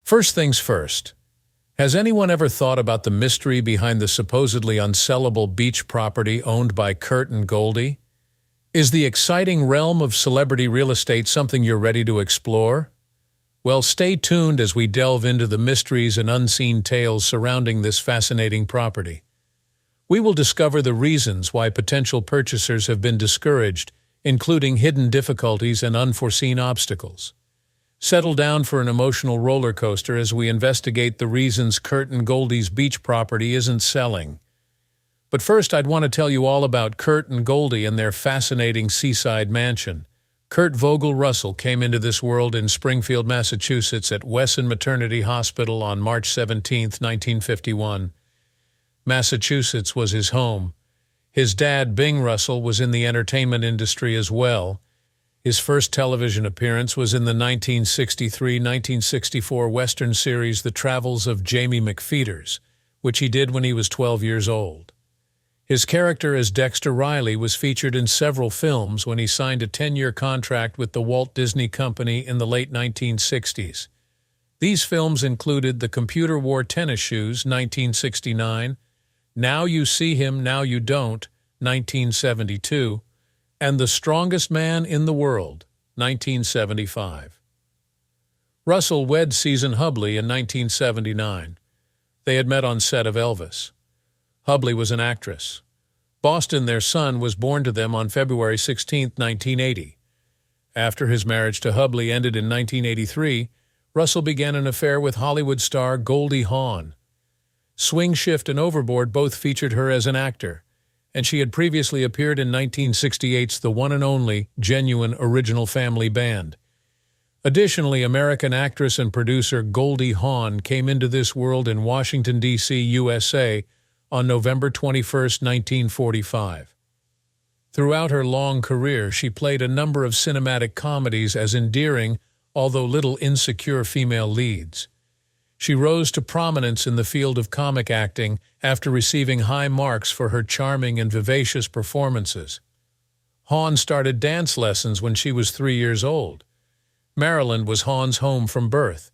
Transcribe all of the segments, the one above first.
First things first. Has anyone ever thought about the mystery behind the supposedly unsellable beach property owned by Kurt and Goldie? Is the exciting realm of celebrity real estate something you're ready to explore? Well, stay tuned as we delve into the mysteries and unseen tales surrounding this fascinating property. We will discover the reasons why potential purchasers have been discouraged, including hidden difficulties and unforeseen obstacles. Settle down for an emotional roller coaster as we investigate the reasons Kurt and Goldie's beach property isn't selling. But first, I'd want to tell you all about Kurt and Goldie and their fascinating seaside mansion. Kurt Vogel Russell came into this world in Springfield, Massachusetts at Wesson Maternity Hospital on March 17, 1951. Massachusetts was his home. His dad, Bing Russell, was in the entertainment industry as well. His first television appearance was in the 1963-1964 Western series The Travels of Jamie McFeeters, which he did when he was 12 years old. His character as Dexter Riley was featured in several films when he signed a 10-year contract with the Walt Disney Company in the late 1960s. These films included The Computer Wore Tennis Shoes, 1969, Now You See Him, Now You Don't, 1972, and The Strongest Man in the World, 1975. Russell wed Susan Hubley in 1979. They had met on set of Elvis. Hubley was an actress. Boston, their son, was born to them on February 16, 1980. After his marriage to Hubley ended in 1983, Russell began an affair with Hollywood star Goldie Hawn. Swing Shift and Overboard both featured her as an actor, and she had previously appeared in 1968's The One and Only Genuine Original Family Band. Additionally, American actress and producer Goldie Hawn came into this world in Washington, D.C., USA on November 21, 1945. Throughout her long career, she played a number of cinematic comedies as endearing, although little insecure female leads. She rose to prominence in the field of comic acting after receiving high marks for her charming and vivacious performances. Hawn started dance lessons when she was 3 years old. Maryland was Hawn's home from birth.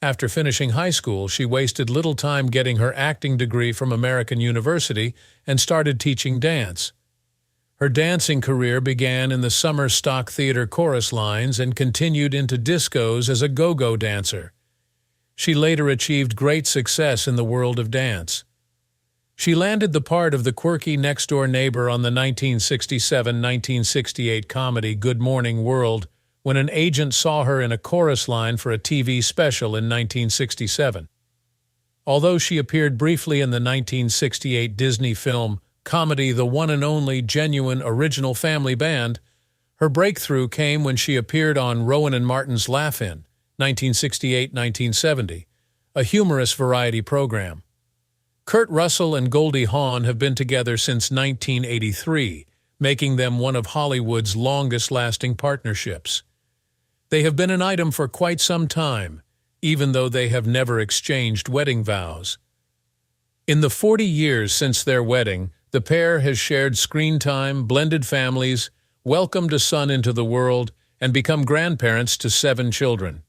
After finishing high school, she wasted little time getting her acting degree from American University and started teaching dance. Her dancing career began in the summer stock theater chorus lines and continued into discos as a go-go dancer. She later achieved great success in the world of dance. She landed the part of the quirky next-door neighbor on the 1967-1968 comedy Good Morning World when an agent saw her in a chorus line for a TV special in 1967. Although she appeared briefly in the 1968 Disney film comedy The One and Only Genuine Original Family Band, her breakthrough came when she appeared on Rowan and Martin's Laugh-In, 1968-1970, a humorous variety program. Kurt Russell and Goldie Hawn have been together since 1983, making them one of Hollywood's longest-lasting partnerships. They have been an item for quite some time, even though they have never exchanged wedding vows. In the 40 years since their wedding, the pair has shared screen time, blended families, welcomed a son into the world, and become grandparents to 7 children.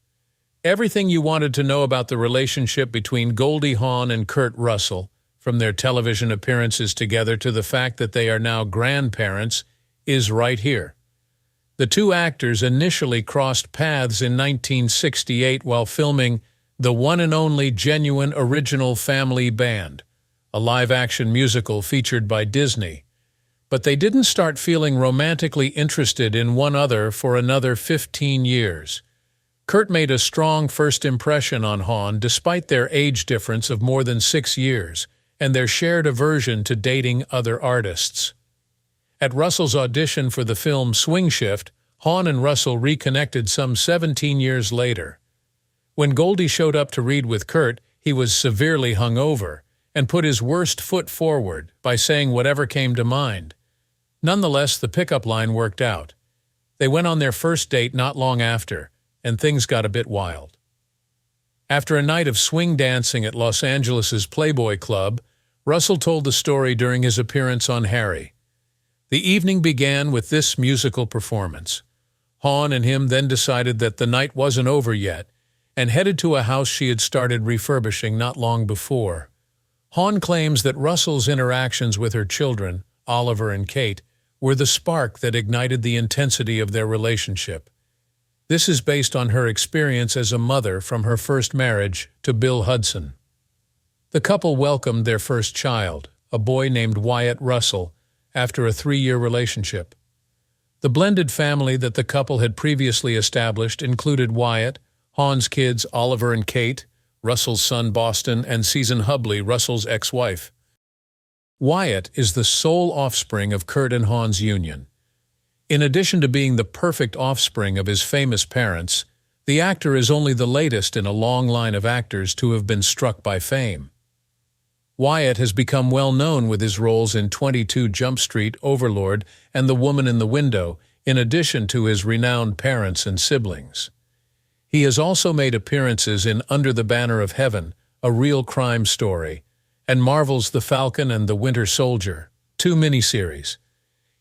Everything you wanted to know about the relationship between Goldie Hawn and Kurt Russell, from their television appearances together to the fact that they are now grandparents, is right here. The two actors initially crossed paths in 1968 while filming The One and Only Genuine Original Family Band, a live-action musical featured by Disney. But they didn't start feeling romantically interested in one another for another 15 years. Kurt made a strong first impression on Hawn despite their age difference of more than 6 years and their shared aversion to dating other artists. At Russell's audition for the film Swing Shift, Hawn and Russell reconnected some 17 years later. When Goldie showed up to read with Kurt, he was severely hungover and put his worst foot forward by saying whatever came to mind. Nonetheless, the pickup line worked out. They went on their first date not long after, and things got a bit wild. After a night of swing dancing at Los Angeles' Playboy Club, Russell told the story during his appearance on Harry. The evening began with this musical performance. Hawn and him then decided that the night wasn't over yet, and headed to a house she had started refurbishing not long before. Hawn claims that Russell's interactions with her children, Oliver and Kate, were the spark that ignited the intensity of their relationship. This is based on her experience as a mother from her first marriage to Bill Hudson. The couple welcomed their first child, a boy named Wyatt Russell, after a 3-year relationship. The blended family that the couple had previously established included Wyatt, Hawn's kids Oliver and Kate, Russell's son Boston, and Susan Hubley, Russell's ex-wife. Wyatt is the sole offspring of Kurt and Hawn's union. In addition to being the perfect offspring of his famous parents, the actor is only the latest in a long line of actors to have been struck by fame. Wyatt has become well known with his roles in 22 Jump Street, Overlord, and The Woman in the Window, in addition to his renowned parents and siblings. He has also made appearances in Under the Banner of Heaven, a real crime story, and Marvel's The Falcon and the Winter Soldier, 2 miniseries.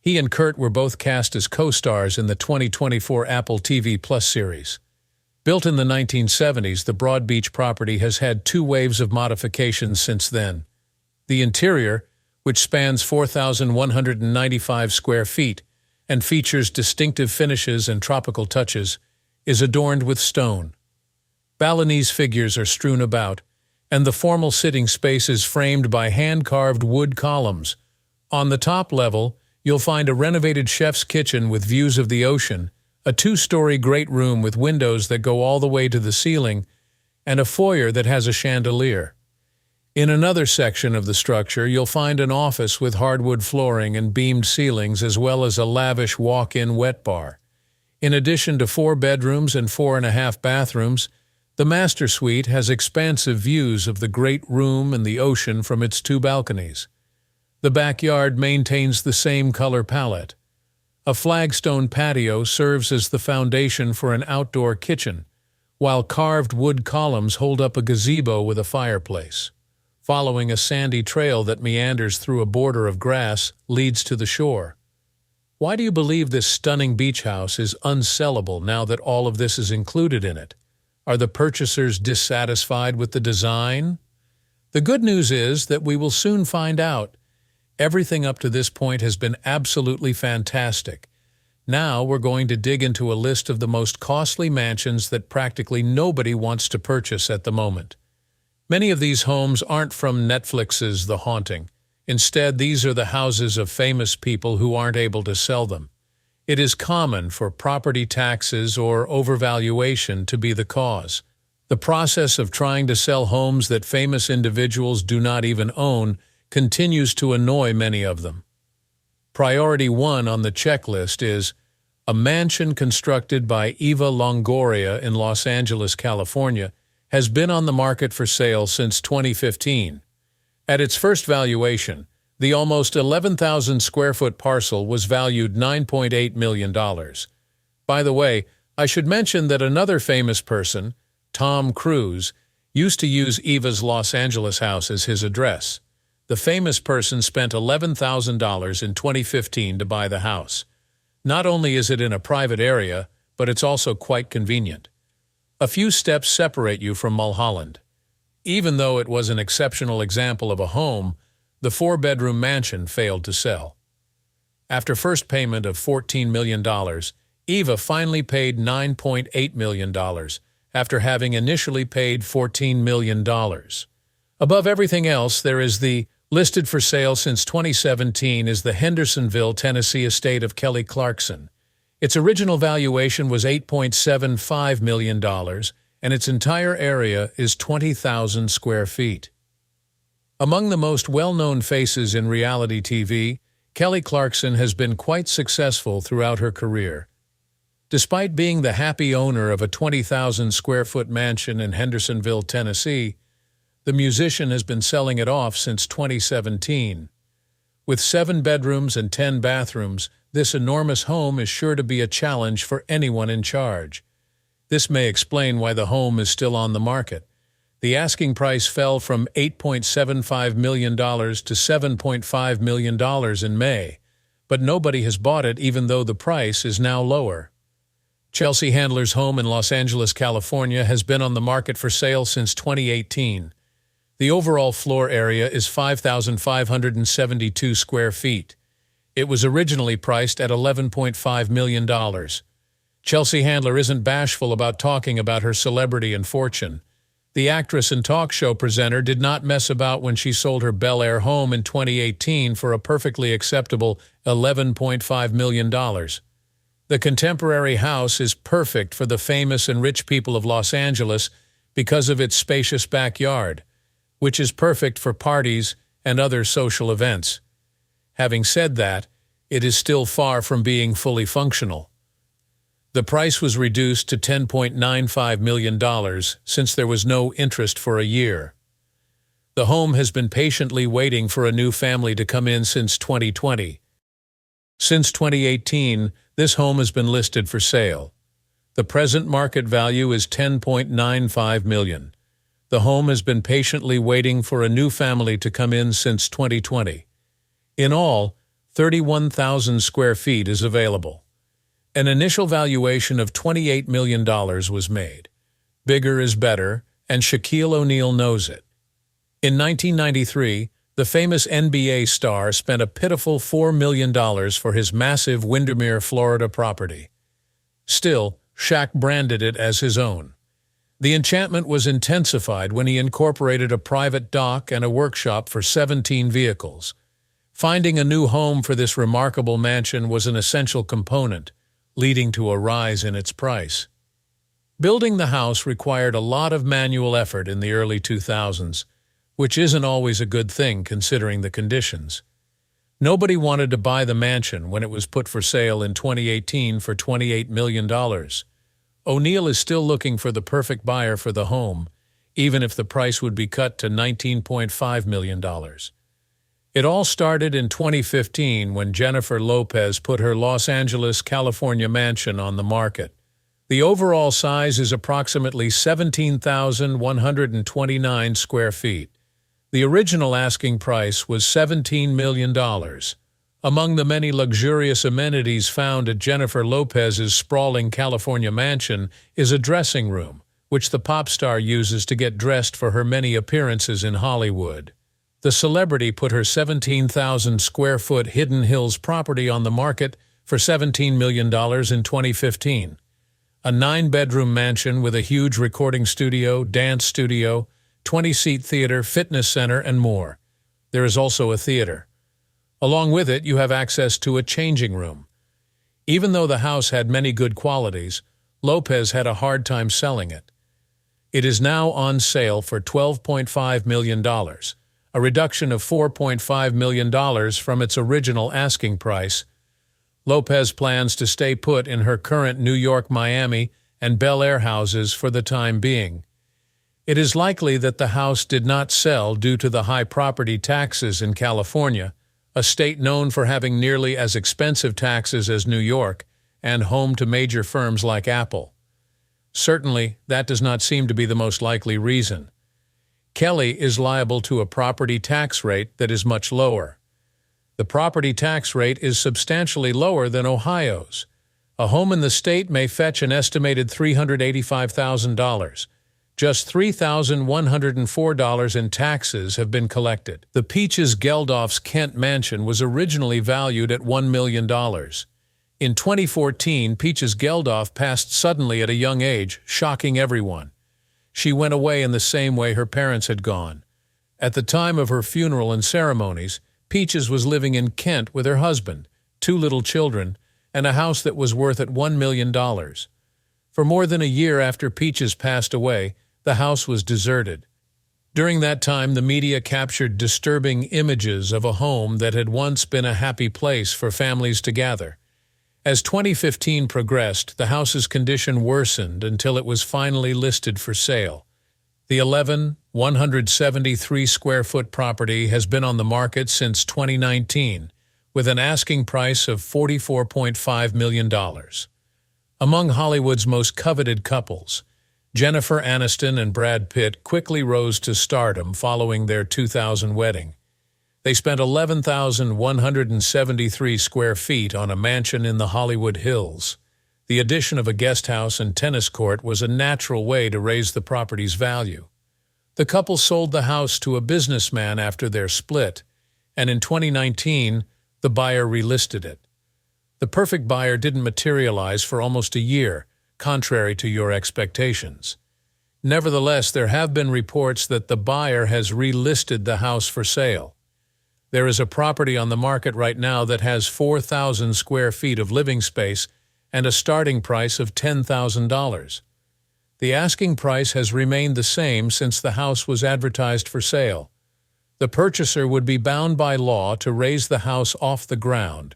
He and Kurt were both cast as co-stars in the 2024 Apple TV Plus series. Built in the 1970s, the Broad Beach property has had 2 waves of modifications since then. The interior, which spans 4,195 square feet and features distinctive finishes and tropical touches, is adorned with stone. Balinese figures are strewn about, and the formal sitting space is framed by hand-carved wood columns. On the top level, you'll find a renovated chef's kitchen with views of the ocean, a 2-story great room with windows that go all the way to the ceiling, and a foyer that has a chandelier. In another section of the structure, you'll find an office with hardwood flooring and beamed ceilings, as well as a lavish walk-in wet bar. In addition to 4 bedrooms and 4.5 bathrooms, the master suite has expansive views of the great room and the ocean from its 2 balconies. The backyard maintains the same color palette. A flagstone patio serves as the foundation for an outdoor kitchen, while carved wood columns hold up a gazebo with a fireplace. Following a sandy trail that meanders through a border of grass leads to the shore. Why do you believe this stunning beach house is unsellable now that all of this is included in it? Are the purchasers dissatisfied with the design? The good news is that we will soon find out. Everything up to this point has been absolutely fantastic. Now we're going to dig into a list of the most costly mansions that practically nobody wants to purchase at the moment. Many of these homes aren't from Netflix's The Haunting. Instead, these are the houses of famous people who aren't able to sell them. It is common for property taxes or overvaluation to be the cause. The process of trying to sell homes that famous individuals do not even own continues to annoy many of them. Priority 1 on the checklist is a mansion constructed by Eva Longoria in Los Angeles, California, has been on the market for sale since 2015. At its first valuation, the almost 11,000 square foot parcel was valued $9.8 million. By the way, I should mention that another famous person, Tom Cruise, used to use Eva's Los Angeles house as his address. The famous person spent $11,000 in 2015 to buy the house. Not only is it in a private area, but it's also quite convenient. A few steps separate you from Mulholland. Even though it was an exceptional example of a home, the 4-bedroom mansion failed to sell. After first payment of $14 million, Eva finally paid $9.8 million, after having initially paid $14 million. Above everything else, there is the listed for sale since 2017 is the Hendersonville, Tennessee estate of Kelly Clarkson. Its original valuation was $8.75 million, and its entire area is 20,000 square feet. Among the most well-known faces in reality TV, Kelly Clarkson has been quite successful throughout her career. Despite being the happy owner of a 20,000 square foot mansion in Hendersonville, Tennessee, the musician has been selling it off since 2017. With 7 bedrooms and 10 bathrooms, this enormous home is sure to be a challenge for anyone in charge. This may explain why the home is still on the market. The asking price fell from $8.75 million to $7.5 million in May, but nobody has bought it even though the price is now lower. Chelsea Handler's home in Los Angeles, California, has been on the market for sale since 2018. The overall floor area is 5,572 square feet. It was originally priced at $11.5 million. Chelsea Handler isn't bashful about talking about her celebrity and fortune. The actress and talk show presenter did not mess about when she sold her Bel Air home in 2018 for a perfectly acceptable $11.5 million. The contemporary house is perfect for the famous and rich people of Los Angeles because of its spacious backyard, which is perfect for parties and other social events. Having said that, it is still far from being fully functional. The price was reduced to $10.95 million since there was no interest for a year. The home has been patiently waiting for a new family to come in since 2020. Since 2018, this home has been listed for sale. The present market value is $10.95 million. The home has been patiently waiting for a new family to come in since 2020. In all, 31,000 square feet is available. An initial valuation of $28 million was made. Bigger is better, and Shaquille O'Neal knows it. In 1993, the famous NBA star spent a pitiful $4 million for his massive Windermere, Florida property. Still, Shaq branded it as his own. The enchantment was intensified when he incorporated a private dock and a workshop for 17 vehicles. Finding a new home for this remarkable mansion was an essential component, leading to a rise in its price. Building the house required a lot of manual effort in the early 2000s, which isn't always a good thing considering the conditions. Nobody wanted to buy the mansion when it was put for sale in 2018 for $28 million. O'Neal is still looking for the perfect buyer for the home, even if the price would be cut to $19.5 million. It all started in 2015 when Jennifer Lopez put her Los Angeles, California mansion on the market. The overall size is approximately 17,129 square feet. The original asking price was $17 million. Among the many luxurious amenities found at Jennifer Lopez's sprawling California mansion is a dressing room, which the pop star uses to get dressed for her many appearances in Hollywood. The celebrity put her 17,000-square-foot Hidden Hills property on the market for $17 million in 2015. A 9-bedroom mansion with a huge recording studio, dance studio, 20-seat theater, fitness center, and more. There is also a theater. Along with it, you have access to a changing room. Even though the house had many good qualities, Lopez had a hard time selling it. It is now on sale for $12.5 million. A reduction of $4.5 million from its original asking price. Lopez plans to stay put in her current New York, Miami, and Bel Air houses for the time being. It is likely that the house did not sell due to the high property taxes in California, a state known for having nearly as expensive taxes as New York, and home to major firms like Apple. Certainly, that does not seem to be the most likely reason. Kelly is liable to a property tax rate that is much lower. The property tax rate is substantially lower than Ohio's. A home in the state may fetch an estimated $385,000. Just $3,104 in taxes have been collected. The Peaches Geldof's Kent mansion was originally valued at $1 million. In 2014, Peaches Geldof passed suddenly at a young age, shocking everyone. She went away in the same way her parents had gone. At the time of her funeral and ceremonies, Peaches was living in Kent with her husband, 2 little children, and a house that was worth at $1 million. For more than a year after Peaches passed away, the house was deserted. During that time, the media captured disturbing images of a home that had once been a happy place for families to gather. As 2015 progressed, the house's condition worsened until it was finally listed for sale. The 173-square-foot property has been on the market since 2019, with an asking price of $44.5 million. Among Hollywood's most coveted couples, Jennifer Aniston and Brad Pitt quickly rose to stardom following their 2000 wedding. They spent 11,173 square feet on a mansion in the Hollywood Hills. The addition of a guest house and tennis court was a natural way to raise the property's value. The couple sold the house to a businessman after their split, and in 2019, the buyer relisted it. The perfect buyer didn't materialize for almost a year, contrary to your expectations. Nevertheless, there have been reports that the buyer has relisted the house for sale. There is a property on the market right now that has 4,000 square feet of living space and a starting price of $10,000. The asking price has remained the same since the house was advertised for sale. The purchaser would be bound by law to raise the house off the ground,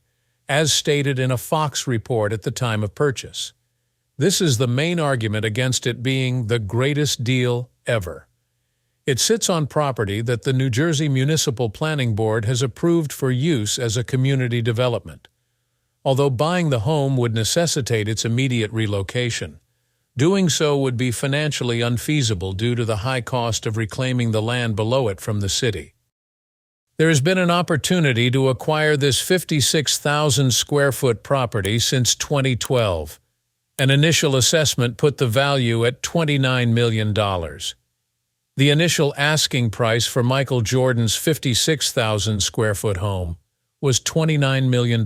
as stated in a Fox report at the time of purchase. This is the main argument against it being the greatest deal ever. It sits on property that the New Jersey Municipal Planning Board has approved for use as a community development. Although buying the home would necessitate its immediate relocation, doing so would be financially unfeasible due to the high cost of reclaiming the land below it from the city. There has been an opportunity to acquire this 56,000 square foot property since 2012. An initial assessment put the value at $29 million. The initial asking price for Michael Jordan's 56,000 square foot home was $29 million.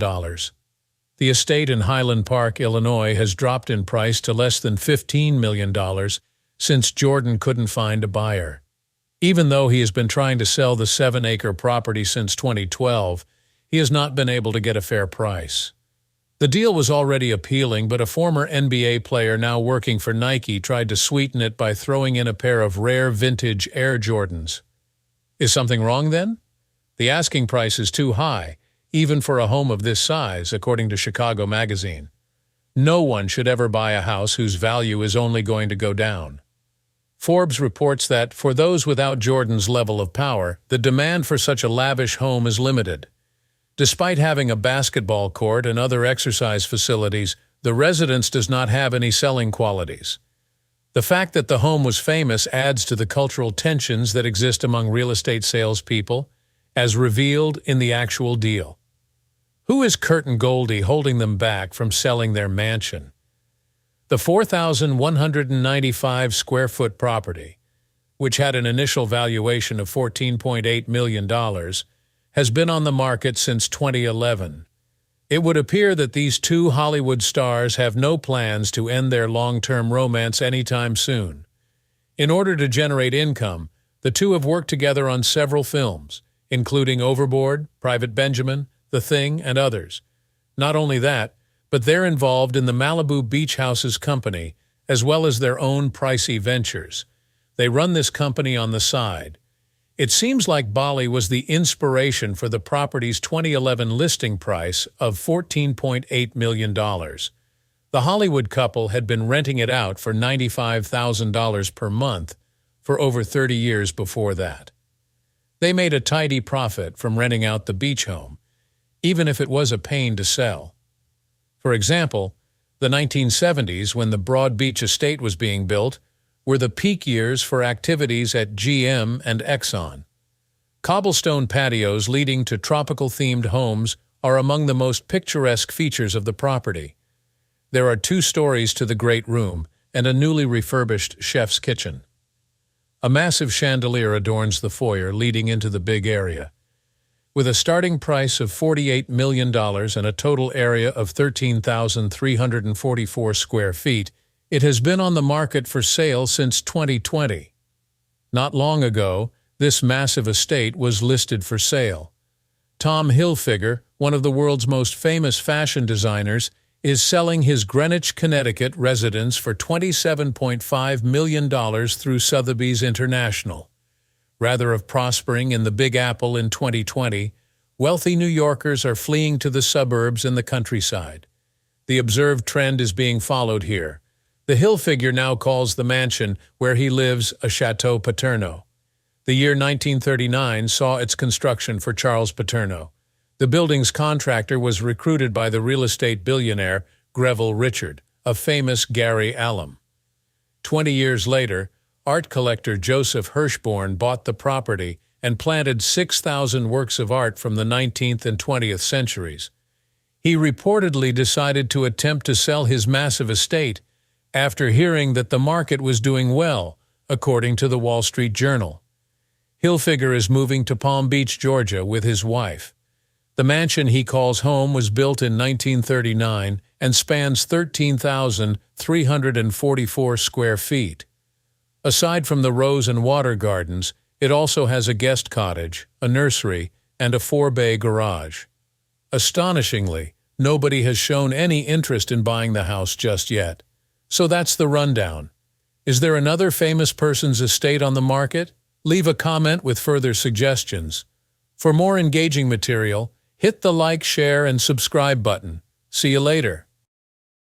The estate in Highland Park, Illinois, has dropped in price to less than $15 million since Jordan couldn't find a buyer. Even though he has been trying to sell the 7-acre property since 2012, he has not been able to get a fair price. The deal was already appealing, but a former NBA player now working for Nike tried to sweeten it by throwing in a pair of rare vintage Air Jordans. Is something wrong then? The asking price is too high, even for a home of this size, according to Chicago Magazine. No one should ever buy a house whose value is only going to go down. Forbes reports that, for those without Jordan's level of power, the demand for such a lavish home is limited. Despite having a basketball court and other exercise facilities, the residence does not have any selling qualities. The fact that the home was famous adds to the cultural tensions that exist among real estate salespeople, as revealed in the actual deal. Who is Kurt and Goldie holding them back from selling their mansion? The 4,195 square foot property, which had an initial valuation of $14.8 million, has been on the market since 2011. It would appear that these two Hollywood stars have no plans to end their long-term romance anytime soon. In order to generate income, the two have worked together on several films, including Overboard, Private Benjamin, The Thing, and others. Not only that, but they're involved in the Malibu Beach Houses company, as well as their own pricey ventures. They run this company on the side. It seems like Bali was the inspiration for the property's 2011 listing price of $14.8 million. The Hollywood couple had been renting it out for $95,000 per month for over 30 years before that. They made a tidy profit from renting out the beach home, even if it was a pain to sell. For example, the 1970s, when the Broad Beach estate was being built, were the peak years for activities at GM and Exxon. Cobblestone patios leading to tropical-themed homes are among the most picturesque features of the property. There are 2 stories to the great room and a newly refurbished chef's kitchen. A massive chandelier adorns the foyer leading into the big area. With a starting price of $48 million and a total area of 13,344 square feet, it has been on the market for sale since 2020. Not long ago, this massive estate was listed for sale. Tom Hilfiger, one of the world's most famous fashion designers, is selling his Greenwich, Connecticut residence for $27.5 million through Sotheby's International. Rather of prospering in the Big Apple in 2020, wealthy New Yorkers are fleeing to the suburbs and the countryside. The observed trend is being followed here. The Hilfiger now calls the mansion where he lives a Chateau Paterno. The year 1939 saw its construction for Charles Paterno. The building's contractor was recruited by the real estate billionaire Greville Richard, a famous Gary alum. 20 years later, art collector Joseph Herborn bought the property and planted 6,000 works of art from the 19th and 20th centuries. He reportedly decided to attempt to sell his massive estate after hearing that the market was doing well, according to the Wall Street Journal. Hilfiger is moving to Palm Beach, Georgia, with his wife. The mansion he calls home was built in 1939 and spans 13,344 square feet. Aside from the rose and water gardens, it also has a guest cottage, a nursery, and a 4-bay garage. Astonishingly, nobody has shown any interest in buying the house just yet. So that's the rundown. Is there another famous person's estate on the market? Leave a comment with further suggestions. For more engaging material, hit the like, share, and subscribe button. See you later.